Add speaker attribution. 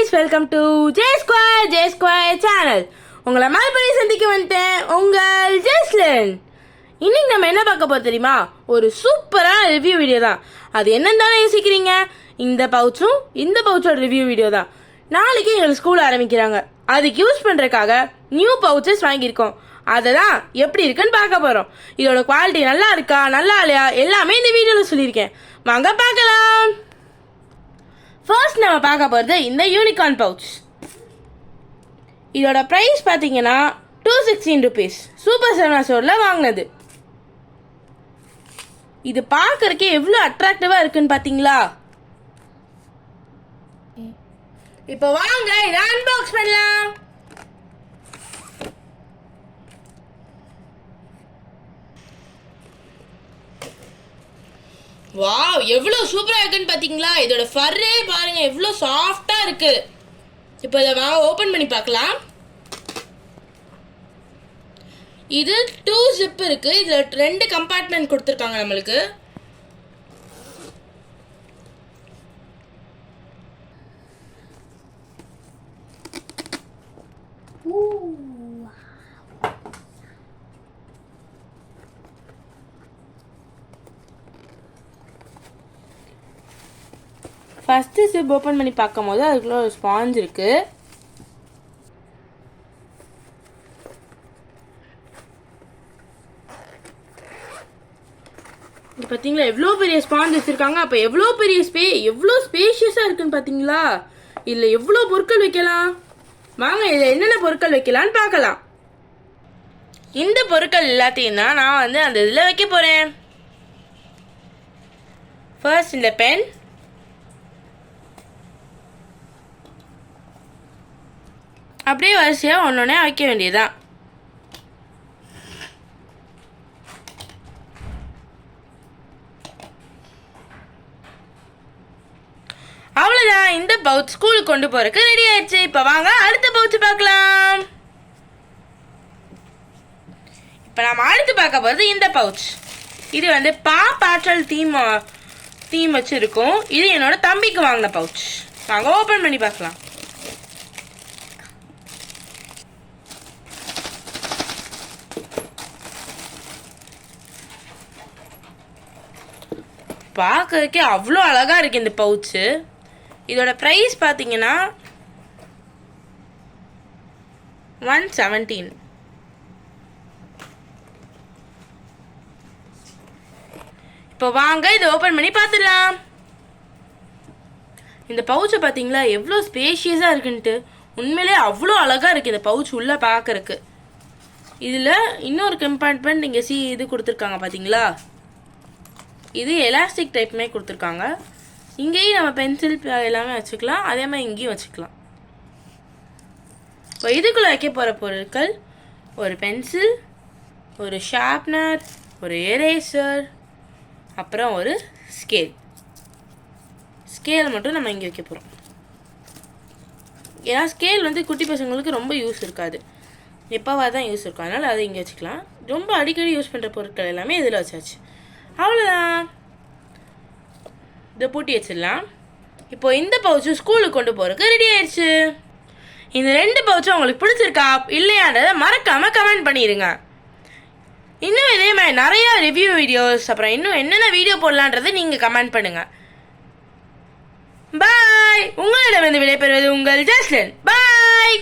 Speaker 1: guys, welcome to J Square channel. உங்களை மறுபடி சந்திக்க வந்துட்டேன் உங்கள் ஜெஸ்லின். இன்னைக்கு நம்ம என்ன பார்க்க போறோம் தெரியுமா? ஒரு சூப்பரான ரிவ்யூ வீடியோ தான். அது என்னன்னு தானே யோசிக்கிறீங்க? இந்த பவுச்சோட ரிவ்யூ வீடியோ தான். நாளைக்கு எங்களுக்கு ஸ்கூல் ஆரம்பிக்கிறாங்க. அதுக்கு யூஸ் பண்றதுக்காக நியூ பவுச்சஸ் வாங்கியிருக்கோம். அதை தான் எப்படி இருக்குன்னு பார்க்க போறோம். இதோட குவாலிட்டி நல்லா இருக்கா நல்லா இல்லையா எல்லாமே இந்த வீடியோவில் சொல்லியிருக்கேன். வாங்க பார்க்கலாம். ஃபர்ஸ்ட் நம்ம பார்க்க போகிறது இந்த யூனிகார்ன் பவுச். இதோட ப்ரைஸ் பார்த்தீங்கன்னா 216 rupees. சூப்பர் சரவணா ஸ்டோரில் வாங்கினது. இது பார்க்கறதுக்கே எவ்வளோ அட்ராக்டிவாக இருக்குன்னு பார்த்தீங்களா? இப்போ வாங்க இதை அன்பாக்ஸ் பண்ணலாம். வாவ், எவ்வளோ சூப்பராக இருக்குன்னு பார்த்தீங்களா? இதோட ஃபர்ரே பாருங்க எவ்வளோ சாஃப்டாக இருக்கு. இப்போ இதை வாங்க ஓப்பன் பண்ணி பார்க்கலாம். இது 2 zip இருக்கு. இதில் 2 கம்பார்ட்மெண்ட் கொடுத்துருக்காங்க நம்மளுக்கு. ஃபஸ்ட்டு ஜிப் ஓப்பன் பண்ணி பார்க்கும் போது அதுக்குள்ள ஒரு ஸ்பாஞ்ச் இருக்கு. இது பார்த்தீங்களா எவ்வளோ பெரிய ஸ்பாஞ்ச் வச்சுருக்காங்க. அப்போ எவ்வளோ பெரிய எவ்வளோ ஸ்பேஷியஸாக இருக்குன்னு பார்த்தீங்களா? இதில் எவ்வளோ பொருட்கள் வைக்கலாம். வாங்க இதில் என்னென்ன பொருட்கள் வைக்கலான்னு பார்க்கலாம். இந்த பொருட்கள் எல்லாத்தையும் தான் நான் அந்த இதில் வைக்க போகிறேன். ஃபர்ஸ்ட் இந்த பென், அப்படியே வரிசையாக ஒன்றொன்னே வைக்க வேண்டியதுதான். அவ்வளோதான், இந்த பவுச் ஸ்கூலுக்கு கொண்டு போறதுக்கு ரெடி ஆயிடுச்சு. இப்போ வாங்க அடுத்த பவுச் பார்க்கலாம். இப்போ நம்ம அடுத்து பார்க்க போகிறது இந்த பவுச். இது பாட்ரல் தீம் வச்சுருக்கோம். இது என்னோட தம்பிக்கு வாங்கின பவுச். வாங்க ஓப்பன் பண்ணி பார்க்கலாம். பார்க்கறதுக்கே அவ்வளோ அழகாக இருக்குது இந்த பவுச்சு. இதோட ப்ரைஸ் பார்த்தீங்கன்னா 117. இப்போ வாங்க இதை ஓப்பன் பண்ணி பார்த்துடலாம். இந்த பவுச்சை பார்த்தீங்களா எவ்வளோ ஸ்பேஷியஸாக இருக்குன்ட்டு. உண்மையிலே அவ்வளோ அழகாக இருக்குது இந்த பவுச் உள்ளே பார்க்கறக்கு. இதில் இன்னொரு கம்பார்ட்மெண்ட் இங்கே இது கொடுத்துருக்காங்க பார்த்தீங்களா? இது எலாஸ்டிக் டைப்புமே கொடுத்துருக்காங்க. இங்கேயும் நம்ம பென்சில் எல்லாமே வச்சுக்கலாம். அதே மாதிரி இங்கேயும் வச்சுக்கலாம். இப்போ இதுக்குள்ளே வைக்க போகிற பொருட்கள் ஒரு பென்சில், ஒரு ஷார்ப்னர், ஒரு எரேசர், அப்புறம் ஒரு ஸ்கேல். ஸ்கேல் மட்டும் நம்ம இங்கே வைக்க போகிறோம். ஏன்னா ஸ்கேல் குட்டி பசங்களுக்கு ரொம்ப யூஸ் இருக்காது, எப்போவா தான் யூஸ் இருக்கும். அதனால் அதை இங்கே வச்சுக்கலாம். ரொம்ப அடிக்கடி யூஸ் பண்ணுற பொருட்கள் எல்லாமே இதில் வச்சாச்சு. அவ்வளோதான், இதை பூட்டி வச்சிடலாம். இப்போ இந்த பவுச்சும் ஸ்கூலுக்கு கொண்டு போகிறதுக்கு ரெடி ஆயிடுச்சு. இந்த 2 பவுச்சும் உங்களுக்கு பிடிச்சிருக்கா இல்லையான்றதை மறக்காமல் கமெண்ட் பண்ணிடுங்க. இன்னும் இதே மாதிரி நிறையா ரிவ்யூ வீடியோஸ் அப்புறம் இன்னும் என்னென்ன வீடியோ போடலான்றதை நீங்கள் கமெண்ட் பண்ணுங்கள். பாய். உங்களிடம் விடைபெறுவது உங்கள் ஜெஸ்லின். பாய்.